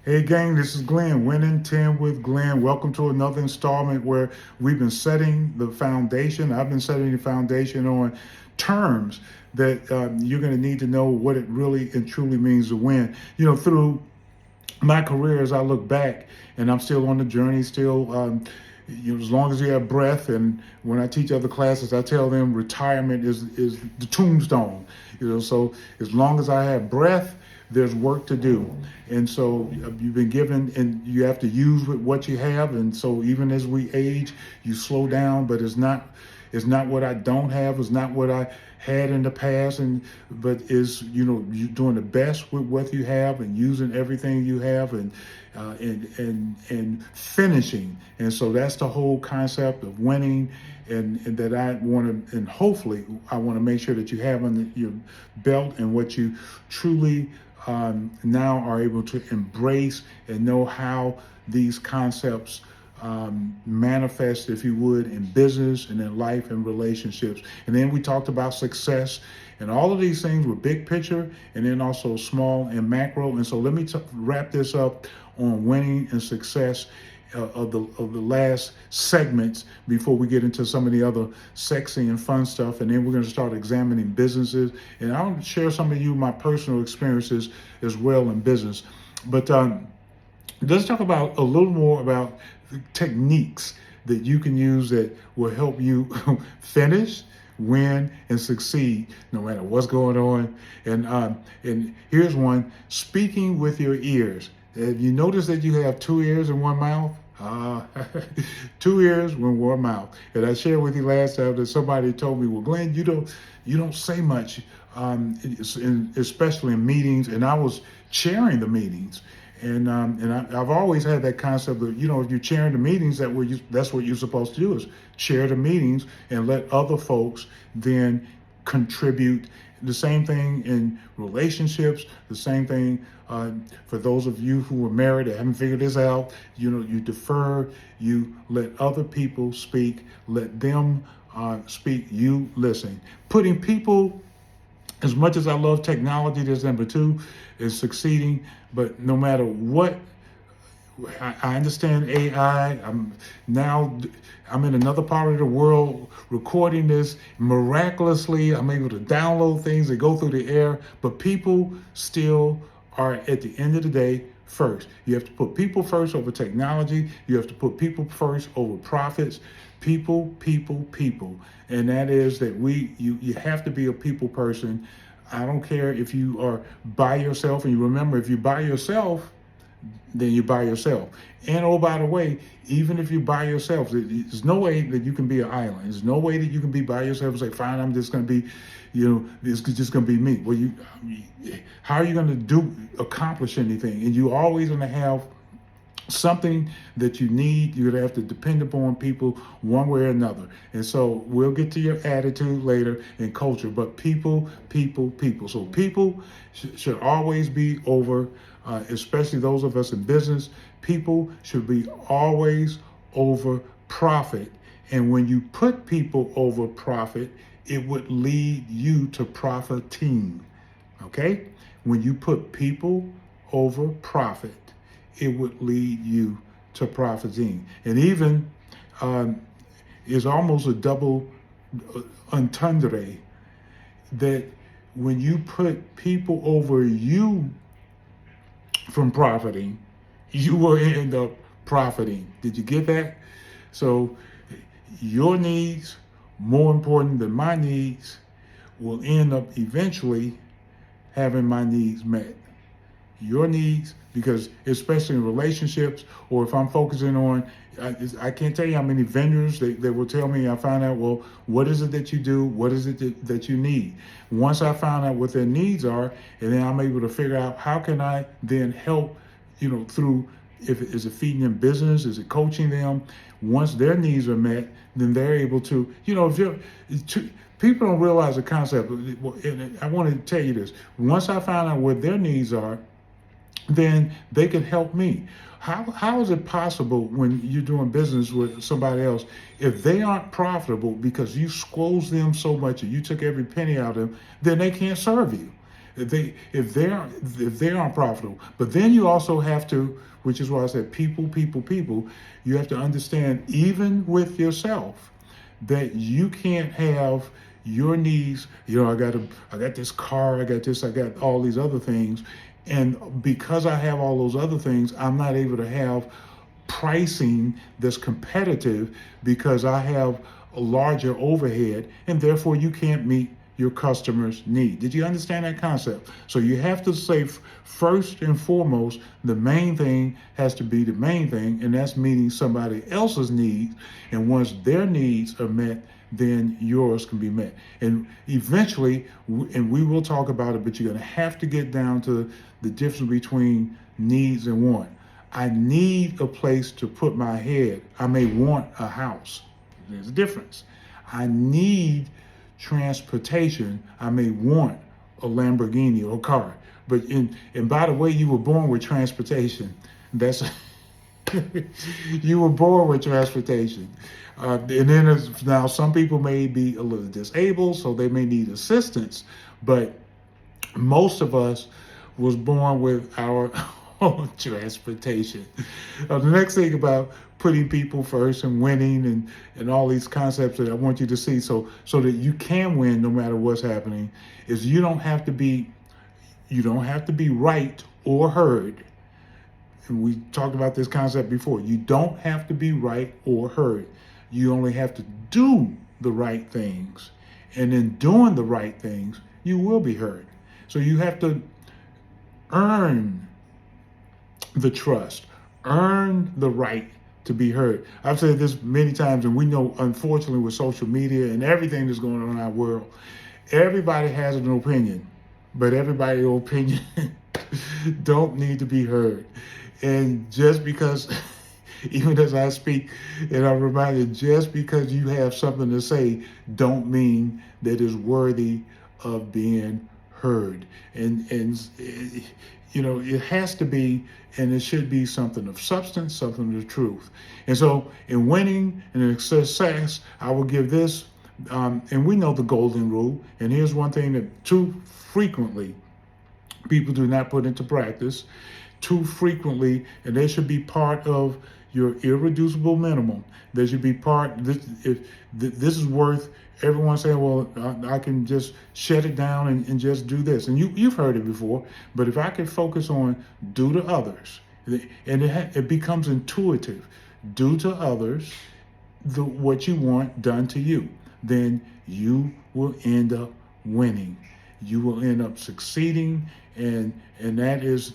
Hey gang, this is Glenn, Winning 10 with Glenn. Welcome to another installment where we've been setting the foundation. I've been setting the foundation on terms that you're going to need to know what it really and truly means to win. Through my career, as I look back, and I'm still on the journey, still, as long as you have breath. And when I teach other classes, I tell them retirement is the tombstone. So as long as I have breath, there's work to do. And so you've been given, and you have to use what you have. And so even as we age, you slow down, but it's not what I don't have. It's not what I had in the past, but is you doing the best with what you have and using everything you have, and finishing. And so that's the whole concept of winning, and that I want to, and hopefully I want to make sure that you have on your belt, and what you truly now are able to embrace and know how these concepts manifest, if you would, in business and in life and relationships. And then we talked about success, and all of these things were big picture, and then also small and macro. And so let me wrap this up on winning and success of the last segments before we get into some of the other sexy and fun stuff. And then we're going to start examining businesses, and I'll share some of my personal experiences as well in business. But let's talk about a little more about techniques that you can use that will help you finish, win, and succeed no matter what's going on. And here's one: speaking with your ears. Have you noticed that you have two ears and one mouth? Two ears and one mouth. And I shared with you last time that somebody told me, "Well, Glenn, you don't say much, especially in meetings." And I was chairing the meetings. I've always had that concept of, if you're chairing the meetings, that's what you're supposed to do, is chair the meetings and let other folks then contribute. The same thing in relationships, the same thing for those of you who are married that haven't figured this out. You defer, you let other people speak, let them speak, you listen. Putting people, as much as I love technology, that's number two, is succeeding. But no matter what, I understand AI. I'm in another part of the world recording this. Miraculously, I'm able to download things that go through the air. But people still are, at the end of the day, first. You have to put people first over technology. You have to put people first over profits. People, people, people. And that is that you have to be a people person. I don't care if you are by yourself. And you remember, if you're by yourself, then you're by yourself. And oh, by the way, even if you're by yourself, there's no way that you can be an island. There's no way that you can be by yourself and say, fine, I'm just going to be, it's just going to be me. Well, how are you going to accomplish anything? And you're always going to have something that you need. You're going to have to depend upon people one way or another. And so we'll get to your attitude later and culture, but people, people, people. So people should always be over, especially those of us in business. People should be always over profit. And when you put people over profit, it would lead you to profiting. Okay? When you put people over profit, it would lead you to profiting. And even is almost a double entendre, that when you put people over you from profiting, you will end up profiting. Did you get that? So your needs, more important than my needs, will end up eventually having my needs met. Your needs, because especially in relationships, or if I'm focusing on, I can't tell you how many vendors that will tell me, I find out, well, what is it that you do? What is it that you need? Once I find out what their needs are, and then I'm able to figure out how can I then help, through, is it feeding them business? Is it coaching them? Once their needs are met, then they're able to, people don't realize the concept. And I want to tell you this. Once I find out what their needs are, then they can help me. How is it possible when you're doing business with somebody else, if they aren't profitable because you squoze them so much and you took every penny out of them, then they can't serve you? If they aren't profitable. But then you also have to, which is why I said people. You have to understand, even with yourself, that you can't have your needs. I got this car, I got this, I got all these other things, and because I have all those other things, I'm not able to have pricing that's competitive because I have a larger overhead, and therefore you can't meet your customer's need. Did you understand that concept? So you have to say, first and foremost, the main thing has to be the main thing, and that's meeting somebody else's needs. And once their needs are met, then yours can be met. And eventually, and we will talk about it, but you're going to have to get down to the difference between needs and want. I need a place to put my head. I may want a house. There's a difference. I need transportation. I may want a Lamborghini or a car. But and by the way, you were born with transportation. That's you were born with transportation. And then now some people may be a little disabled, so they may need assistance. But most of us was born with our own transportation. The next thing about putting people first and winning and all these concepts that I want you to see so that you can win no matter what's happening is you don't have to be right or heard. And we talked about this concept before. You don't have to be right or heard. You only have to do the right things. And in doing the right things, you will be heard. So you have to earn the trust, earn the right to be heard. I've said this many times, and we know, unfortunately, with social media and everything that's going on in our world, everybody has an opinion, but everybody's opinion don't need to be heard. And just because, even as I speak, and I'm reminded, just because you have something to say, don't mean that it's worthy of being heard. And it has to be, and it should be something of substance, something of truth. And so in winning and in success, I will give this, and we know the golden rule. And here's one thing that too frequently people do not put into practice. Too frequently, and they should be part of your irreducible minimum. They should be part, if this is worth everyone saying, well, I can just shut it down and just do this. And you've heard it before, but if I can focus on do to others, and it becomes intuitive, do to others what you want done to you, then you will end up winning. You will end up succeeding, and that is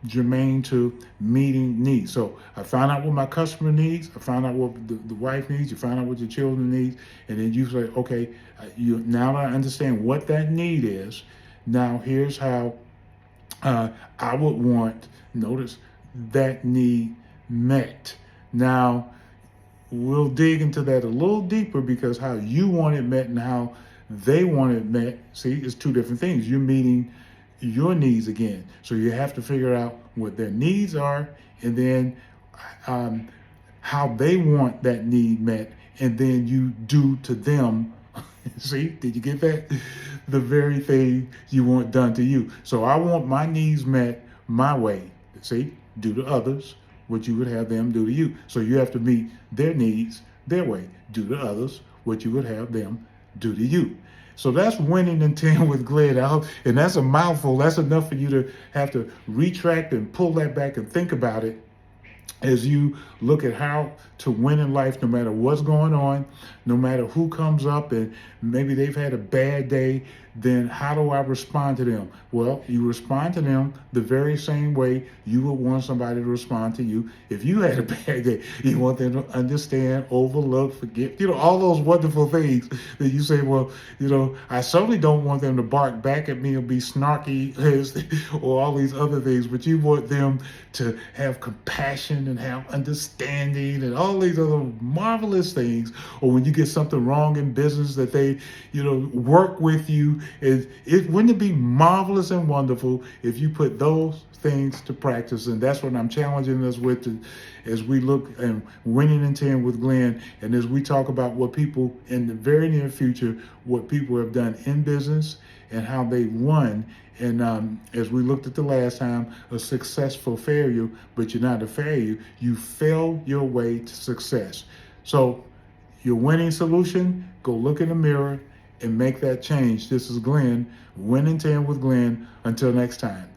germane to meeting needs. So I found out what my customer needs. I found out what the wife needs. You find out what your children need, and then you say, okay, now that I understand what that need is, now here's how I would want, notice, that need met. Now we'll dig into that a little deeper, because how you want it met and how they want it met, see, it's two different things. You're meeting your needs again. So you have to figure out what their needs are, and then how they want that need met, and then you do to them. See, did you get that? The very thing you want done to you. So I want my needs met my way. See, do to others what you would have them do to you. So you have to meet their needs their way. Do to others what you would have them do to you. So that's winning in 10 with Glenn. And that's a mouthful. That's enough for you to have to retract and pull that back and think about it as you look at how to win in life, no matter what's going on, no matter who comes up and maybe they've had a bad day. Then how do I respond to them? Well, you respond to them the very same way you would want somebody to respond to you. If you had a bad day, you want them to understand, overlook, forget, all those wonderful things that you say, well, I certainly don't want them to bark back at me or be snarky or all these other things, but you want them to have compassion and have understanding and all these other marvelous things. Or when you get something wrong in business, that they, work with you wouldn't it be marvelous and wonderful if you put those things to practice? And that's what I'm challenging us with as we look and winning in 10 with Glenn, and as we talk about what people in the very near future, what people have done in business and how they won. And as we looked at the last time, a successful failure, but you're not a failure. You fail your way to success. So your winning solution, go look in the mirror and make that change. This is Glenn, Winning 10 with Glenn. Until next time.